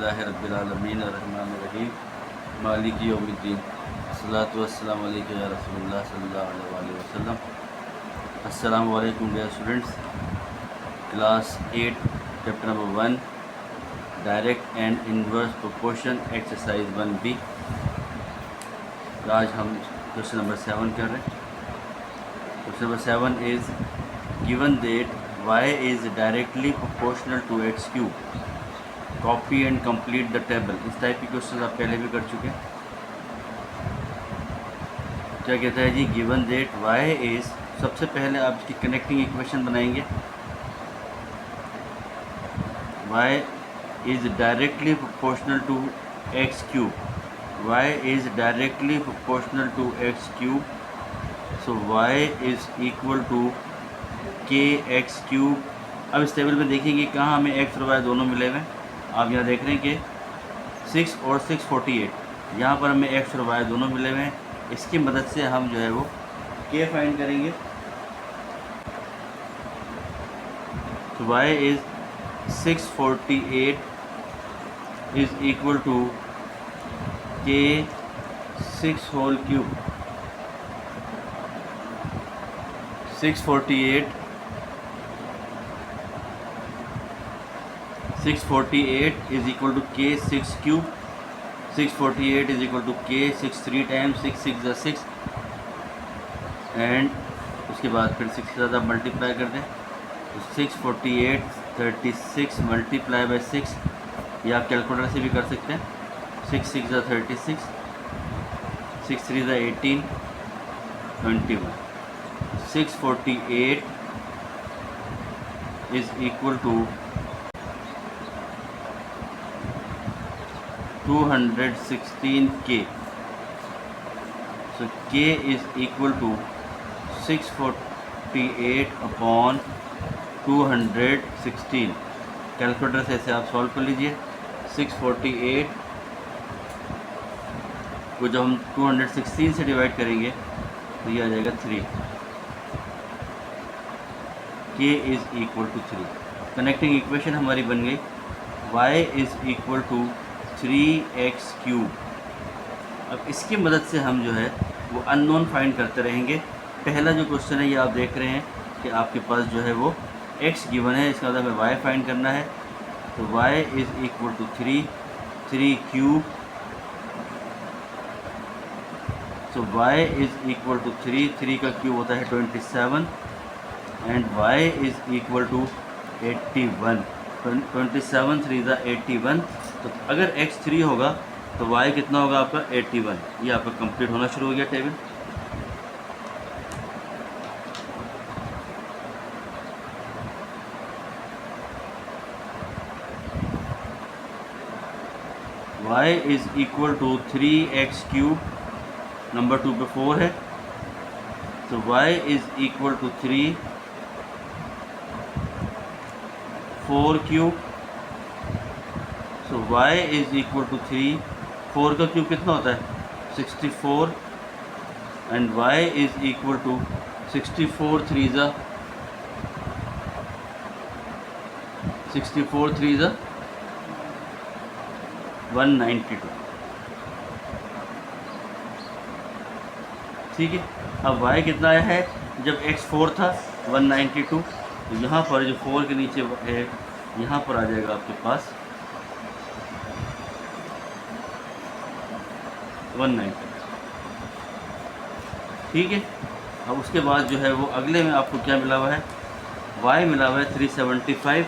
अल्हम्दुलिल्लाहि रब्बिल आलमीन अर्रहमानिर रहीम मालिकी यौमिद्दीन अस्सलातु वस्सलामु अलैका या रसूलुल्लाह सल्लल्लाहु अलैहि वसल्लम। अस्सलामु अलैकुम dear students, class 8 chapter number 1 direct and inverse proportion exercise 1B। आज हम क्वेश्चन नंबर 7 कर रहे हैं। Question number 7 is given that y is directly proportional to x cube, copy and complete the table। इस टाइप की question आप पहले भी कर चुके हैं। क्या कहता है जी, गिवन दैट y इज, सबसे पहले आप इसकी कनेक्टिंग इक्वेशन बनाएंगे। y is directly proportional to x cube, y is directly proportional to x cube, so y is equal to के एक्स क्यूब। अब इस टेबल में देखेंगे कहाँ हमें एक्स और वाई दोनों मिले हुए हैं। आप यहाँ देख रहे हैं कि 6 और 6 48, यहाँ पर हमें एक्स और वाई दोनों मिले हुए हैं। इसकी मदद से हम जो है वो के फाइंड करेंगे। तो y is 648 is equal to k 6 whole cube. 648 is equal to k 6 cube। 648 is equal to k 6 3 times 6 6 is 6 and उसके बाद फिर 6 के साथ आप मल्टीप्लाई कर दें तो 648 36 मल्टीप्लाई बाई 6, या आप कैलकुलेटर से भी कर सकते हैं। 6 6 is 36, 6 3 is 18, 21। 648 is equal to 216k। So k is equal to 648 upon 216। Calculator से ऐसे आप सॉल्व कर लीजिए। 648 को जब हम 216 से डिवाइड करेंगे तो ये आ जाएगा 3। k is equal to 3। Connecting equation हमारी बन गई y is equal to 3x cube. अब इसकी मदद से हम जो है वो अननोन फाइंड करते रहेंगे। पहला जो क्वेश्चन है ये आप देख रहे हैं कि आपके पास जो है वो x गिवन है, इसका मतलब हमें y फाइंड करना है। तो y is equal to 3 cube. तो y इज़ इक्वल टू 3 का क्यूब होता है 27 and y is equal to 81। 27 3 ज़ा 81। तो अगर x 3 होगा तो y कितना होगा आपका 81। ये आपका कंप्लीट होना शुरू हो गया table. y is equal to 3x cube, number 2 पे 4 है तो y is equal to 4 cube. तो y इज़ इक्वल टू 4 का क्यूब कितना होता है 64 and y is equal to 64 3 ज़ा 192। ठीक है। अब y कितना आया है, जब x 4 था 192, तो यहाँ पर जो 4 के नीचे है यहाँ पर आ जाएगा आपके पास 190। ठीक है। अब उसके बाद जो है वो अगले में आपको क्या मिला हुआ है, y मिला हुआ है 375।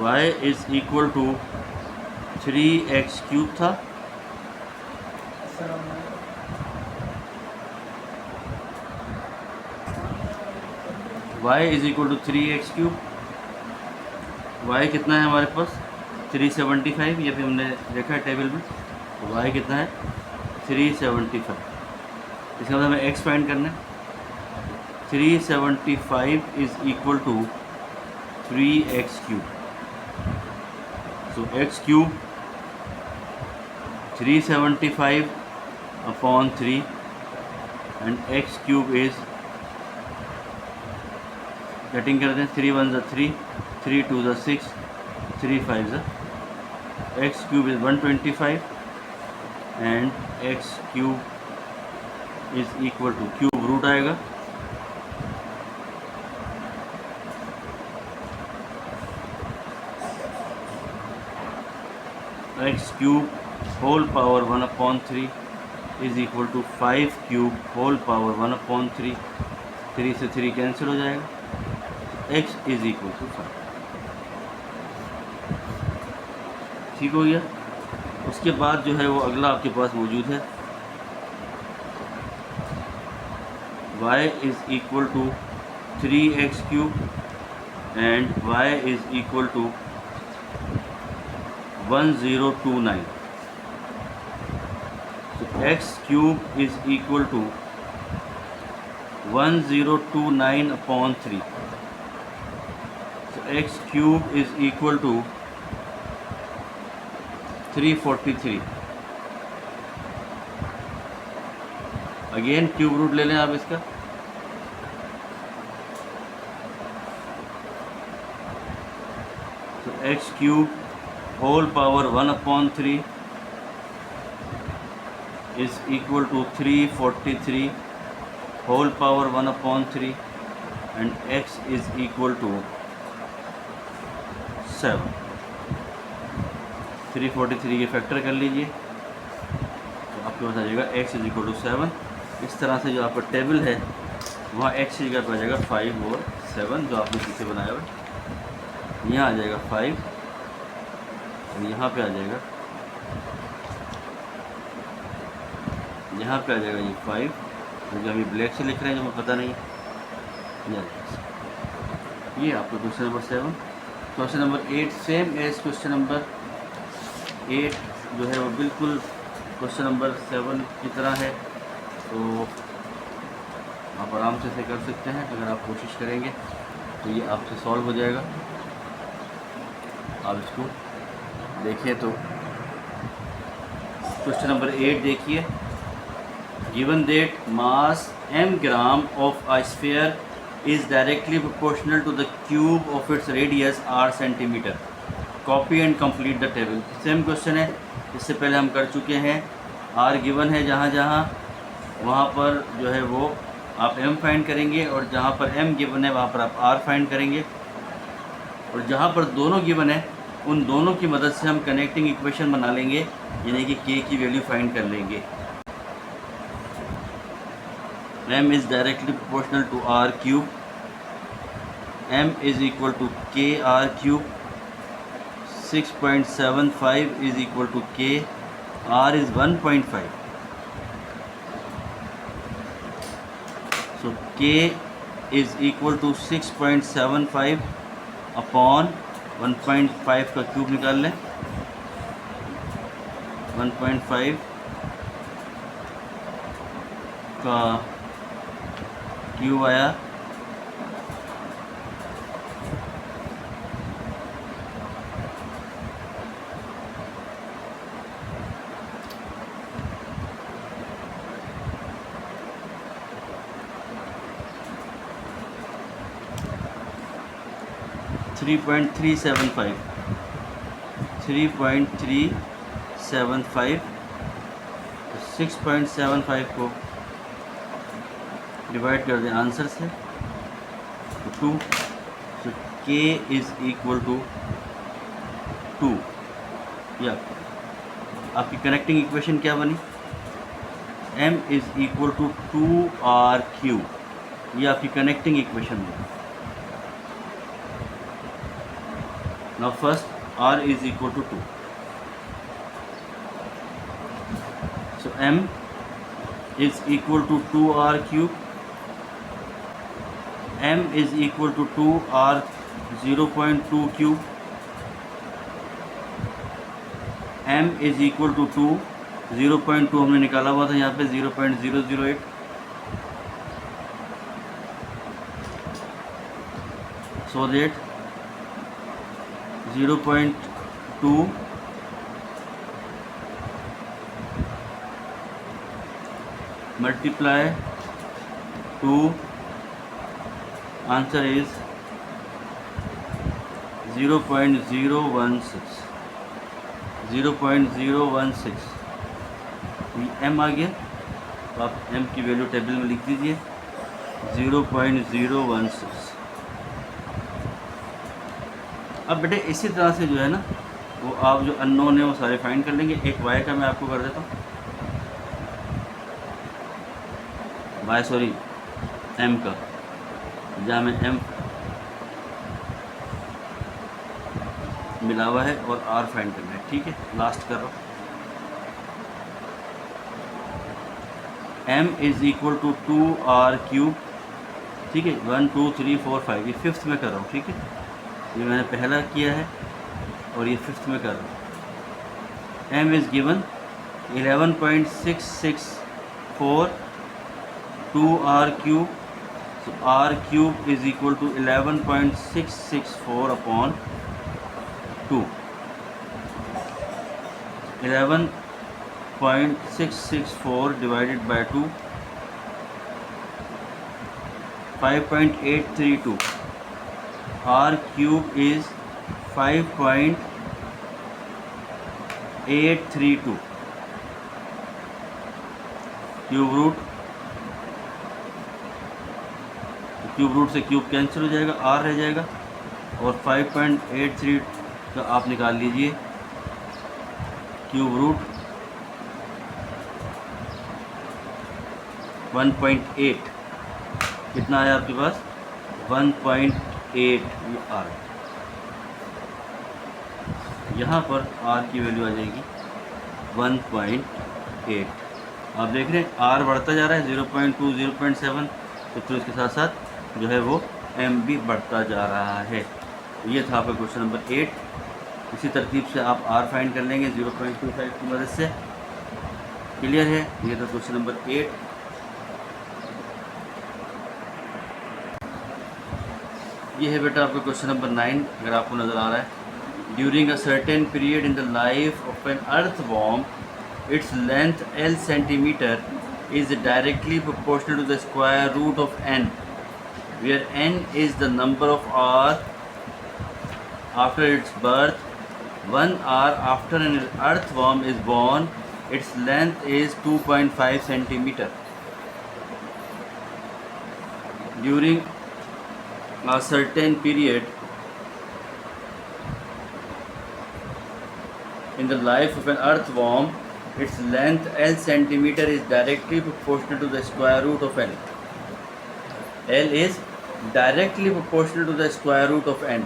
y is equal to 3x cube था। y is equal to 3x cube. y कितना है हमारे पास 375, ये भी हमने देखा है टेबल में। तो y कितना है 375। इसका मतलब हमें x फाइंड करना है। 375 is equal to 3x cube. So x cube 375 upon 3 and x cube is getting करते हैं 3 1 3, 3 2 6, 3 5 x cube is 125 and x cube is equal to cube root आएगा x cube whole power 1 upon 3 is equal to 5 cube whole power 1 upon 3. 3 से 3 cancel हो जाएगा. x is equal to 5. ठीक हो गया. उसके बाद जो है वो अगला आपके पास मौजूद है y is equal to 3x cube and y is equal to 1029. So x cube is equal to 1029 upon 3. So x cube is equal to 343. Again cube root ले लें आप इसका. तो x cube whole power 1 upon 3 is equal to 343 whole power 1 upon 3 and x is equal to 7. 343 के factor कर लीजिए तो आपके पास आ जाएगा x is equal to 7. इस तरह से जो आपका टेबल है वहाँ x की जगह पर आ जाएगा 5 और 7 जो आपने पीछे बनाया हुआ. यहाँ आ जाएगा 5 और यहाँ पे आ जाएगा ये 5 जो अभी ब्लैक से लिख रहे हैं जो मुझे पता नहीं है. ये आपका question number 7. Question number 8 same as question number 8 जो है वो बिल्कुल क्वेश्चन नंबर 7 की तरह है. तो आप आराम से इसे कर सकते हैं. अगर आप कोशिश करेंगे तो ये आपसे सॉल्व हो जाएगा. आप इसको देखिए तो क्वेश्चन नंबर 8 देखिए. Given that mass m gram of a sphere is directly proportional to the cube of its radius r centimetre. Copy and complete the table. Same question है, इससे पहले हम कर चुके हैं. r गिवन है जहाँ जहाँ वहाँ पर जो है वो आप m फाइंड करेंगे और जहाँ पर m गिवन है वहाँ पर आप r फाइंड करेंगे और जहाँ पर दोनों गिवन है उन दोनों की मदद से हम कनेक्टिंग इक्वेशन बना लेंगे, यानी कि k की वैल्यू फाइंड कर लेंगे. m is directly proportional to r cube. m is equal to k r cube. 6.75 is equal to k. r is 1.5. So k is equal to 6.75 upon 1.5 का cube निकाल लें. 1.5 का क्यूब आया 3.375. 6.75 को divide कर दें आंसर से तो 2. So k is equal to 2. या आपकी कनेक्टिंग इक्वेशन क्या बनी? m is equal to 2r cube. ये आपकी कनेक्टिंग इक्वेशन बनी. Now first r is equal to 2. So m is equal to 2r cube. m is equal to 2r 0.2 cube. m is equal to 2. 0.2 हमने निकाला हुआ था यहाँ पे 0.008. So that 0.2 multiply 2, answer is 0.016 M आ गया। तो आप एम की वैल्यू टेबल में लिख दीजिए 0.016। अब बेटे इसी तरह से जो है ना वो आप जो अननोन है वो सारे फाइंड कर लेंगे। एक वाई का मैं आपको कर देता हूँ, वाई सॉरी एम का, जहाँ में एम मिला हुआ है और आर फाइंड करना है। ठीक है, लास्ट कर रहा हूँ। M is equal to 2r³। ठीक है, 1 2 3 4 5, ये फिफ्थ में कर रहा हूँ। ठीक है, ये मैंने पहला किया है और ये फिफ्थ में कर रहा हूँ। M is given 11.664 2r³। so r³ is equal to 11.664 upon 2। 11.664 divided by 2, 5.832। r³ is 5.832। Cube root से क्यूब कैंसिल हो जाएगा, r रह जाएगा और 5.83 का आप निकाल लीजिए क्यूब रूट 1.8 कितना है आपके पास 1.8 ये आर। यहाँ पर आर की वैल्यू आ जाएगी 1.8। आप देख रहे हैं आर बढ़ता जा रहा है 0.2 0.7, तो फिर उसके साथ साथ जो है वो एम भी बढ़ता जा रहा है। तो ये था आपका क्वेश्चन नंबर 8। इसी तरतीब से आप आर फाइंड कर लेंगे 0.25 की मदद से। क्लियर है, ये था क्वेश्चन नंबर 8। ये है बेटा आपका क्वेश्चन नंबर 9, अगर आपको नज़र आ रहा है। During a certain period in the life of an earthworm, its length L centimeter is directly proportional to the square root of n, where n is the number of hours after its birth. 1 hour after an earthworm is born, its length is 2.5 centimeter. During a certain period in the life of an earthworm, its length L centimeter is directly proportional to the square root of n. L is directly proportional to the square root of n.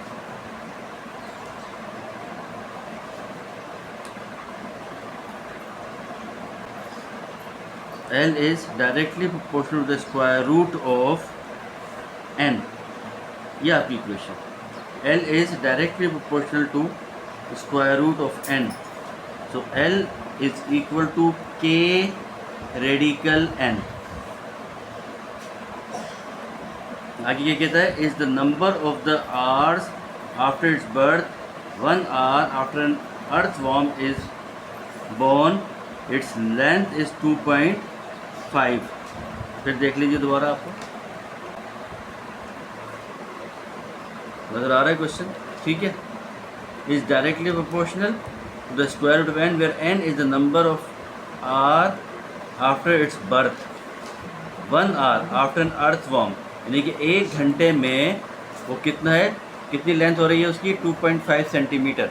L is directly proportional to the square root of n. ये आपकी equation. L is directly proportional to the square root of n. So L is equal to K radical n. आगे क्या कहता है, is the number of the hours after its birth. 1 hour after an earthworm is born, its length is 2.5। फिर देख लीजिए दोबारा, आपको नजर आ रहा है क्वेश्चन। ठीक है, is directly proportional to the square root of n, where n is the number of hour after its birth. 1 hour after an earthworm, यानी कि 1 घंटे में वो कितना है, कितनी लेंथ हो रही है उसकी 2.5 सेंटीमीटर।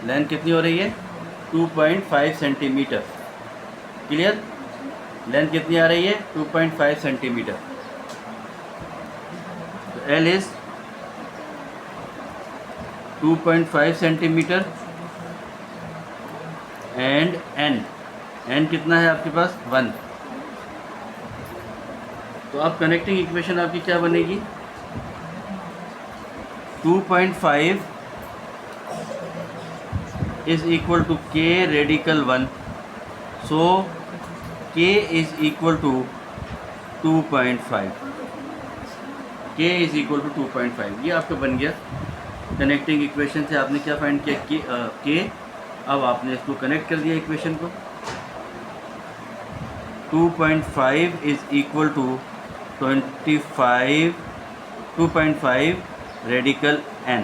लेंथ कितनी हो रही है 2.5 सेंटीमीटर। क्लियर, लेंथ कितनी आ रही है 2.5 सेंटीमीटर। तो L is 2.5 centimetre and n कितना है आपके पास 1। तो आप कनेक्टिंग इक्वेशन आपकी क्या बनेगी, 2.5 is equal to k radical 1। So k is equal to 2.5। k is equal to 2.5। ये आपका बन गया कनेक्टिंग इक्वेशन से आपने क्या फाइंड किया के अब आपने इसको कनेक्ट कर दिया इक्वेशन को। 2.5 is equal to 2.5 radical n।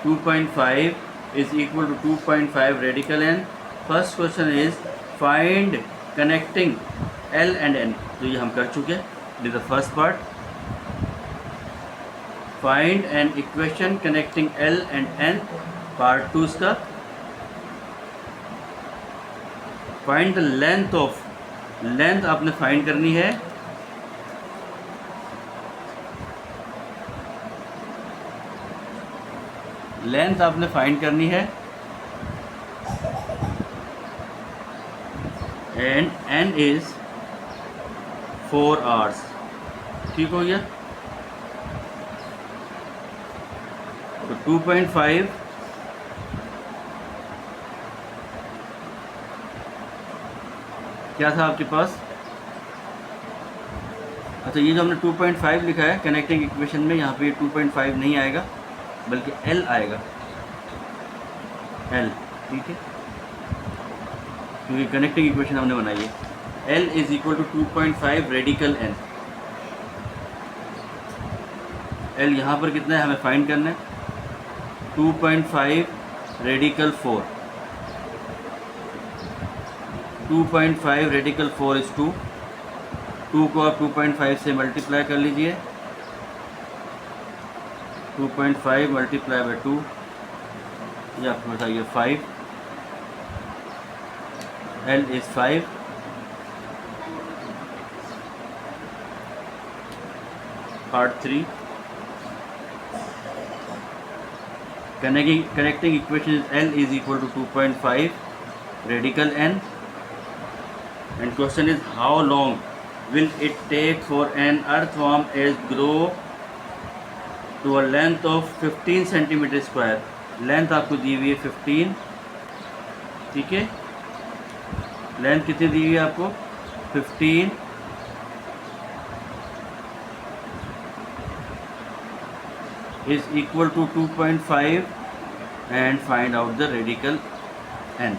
2.5 is equal to 2.5 radical n। First question is find connecting L and N, तो ये हम कर चुके हैं, this the first part. Find an equation connecting L and N, part 2 इसका। Find the length of, length आपने find करनी है लेंथ आपने फाइंड करनी है एंड n इज 4 आवर्स। ठीक हो गया। तो 2.5 क्या था आपके पास? अच्छा, ये जो हमने 2.5 लिखा है कनेक्टिंग इक्वेशन में, यहाँ पे 2.5 नहीं आएगा बल्कि L आएगा, L। ठीक है, क्योंकि कनेक्टिंग इक्वेशन हमने बनाई है। L is equal to 2.5 radical n। L यहाँ पर कितना है हमें फाइंड करना है, 2.5 रेडिकल 4। 2.5 radical 4 is 2। 2 को आप 2.5 से मल्टीप्लाई कर लीजिए, 2.5 मल्टीप्लाई बाई 2, ये आपको बताइए 5। L is 5। Part 3 connecting equation is L is equal to 2.5 radical n, and question is how long will it take for an earthworm is grow to a length of 15 centimeter square। Length आपको दी हुई है 15। ठीक है, length कितनी दी हुई है आपको 15 is equal to 2.5 and find out the radical n।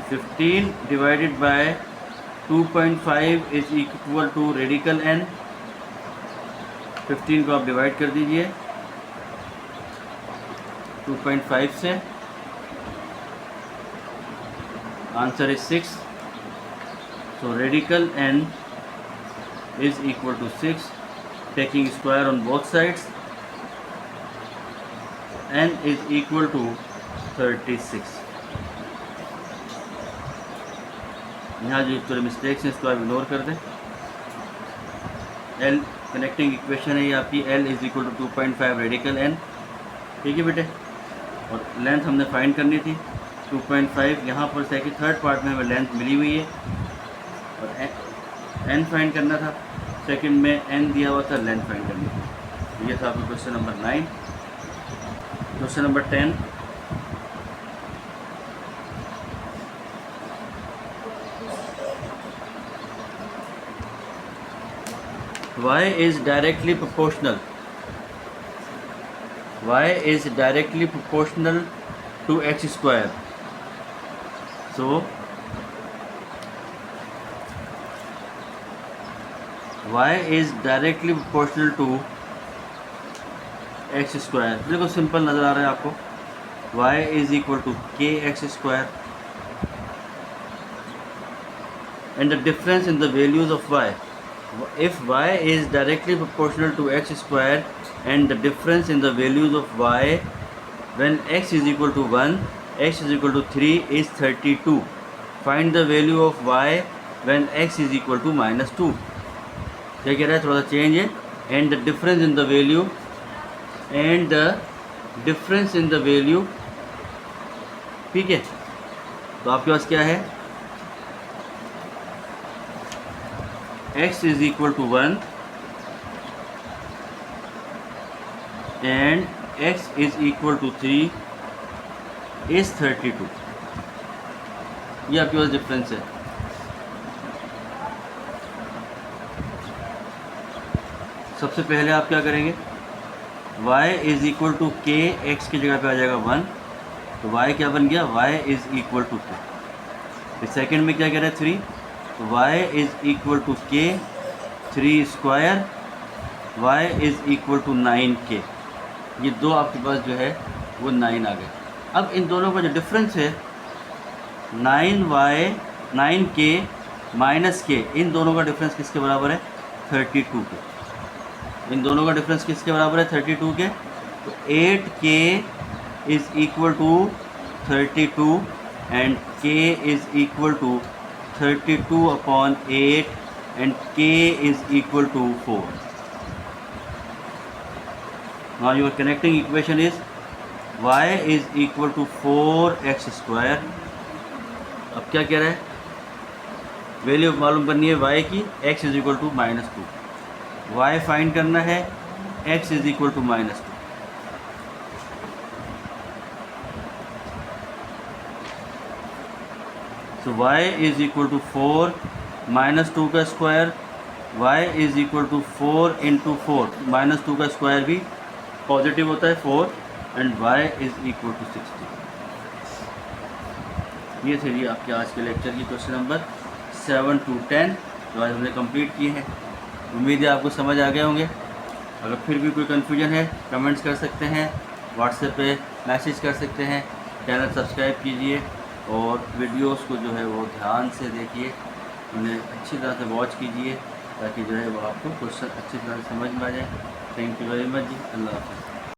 15 divided by 2.5 is equal to radical n। 15 को आप डिवाइड कर दीजिए 2.5 से, answer is 6। So radical n is equal to 6, taking square on both sides, n is equal to 36। यहाँ जो थोड़े mistakes हैं इसको आप इग्नोर कर दें। L कनेक्टिंग इक्वेशन है ये आपकी, L is equal to 2.5 radical n। ठीक है बेटे, और लेंथ हमने फाइंड करनी थी 2.5। यहाँ पर सेकंड थर्ड पार्ट में हमें लेंथ मिली हुई है और n फाइंड करना था, सेकंड में n दिया हुआ था, लेंथ फाइंड करनी थी। ये था आपका question number 9। Question number 10, y is directly proportional, y is directly proportional to x square। so y is directly proportional to x square। बिल्कुल सिंपल नज़र आ रहा है आपको, y is equal to kx square and the difference in the values of y। if y is directly proportional to x square and the difference in the values of y when x is equal to 1, x is equal to 3 is 32। find the value of y when x is equal to -2। क्या कह रहा है, थोड़ा सा change है, and the difference in the value, and the difference in the value। ठीक है, तो आपके पास क्या है, x is equal to 1 and x is equal to 3 is 32। ये आपके पास डिफरेंस है। सबसे पहले आप क्या करेंगे, y इज़ इक्वल टू के, एक्स की जगह पे आ जाएगा 1, तो y क्या बन गया, y इज़ इक्वल टू के। फिर सेकेंड में क्या कह रहे हैं 3, तो y is equal to k 3 square, y is equal to 9k। ये दो आपके पास जो है वो 9 आ गए। अब इन दोनों का जो डिफरेंस है 9k माइनस के, इन दोनों का डिफरेंस किसके बराबर है, 32 के। इन दोनों का डिफरेंस किसके बराबर है, 32 के। तो 8k is equal to 32 and k is equal to 32 upon 8 and k is equal to 4। Now your connecting equation is y is equal to 4x square। अब क्या कह रहा है, वैल्यू मालूम करनी है y की, x is equal to -2, y find करना है, x is equal to -2। so y is equal to 4 -2 का square, y is equal to 4 into 4, -2 का स्क्वायर भी पॉजिटिव होता है 4 and y is equal to 60। ये थे जी आपके आज के लेक्चर की क्वेश्चन नंबर 7 to 10 जो आज हमने कंप्लीट किए हैं। उम्मीद है आपको समझ आ गए होंगे। अगर फिर भी कोई कन्फ्यूजन है कमेंट्स कर सकते हैं, व्हाट्सएप पे मैसेज कर सकते हैं। चैनल सब्सक्राइब कीजिए और वीडियोस को जो है वो ध्यान से देखिए, उन्हें अच्छी तरह से वॉच कीजिए ताकि जो है वो आपको क्वेश्चन अच्छी तरह से समझ में आ जाए। थैंक यू वेरी मच जी, अल्लाह हाफ़िज़।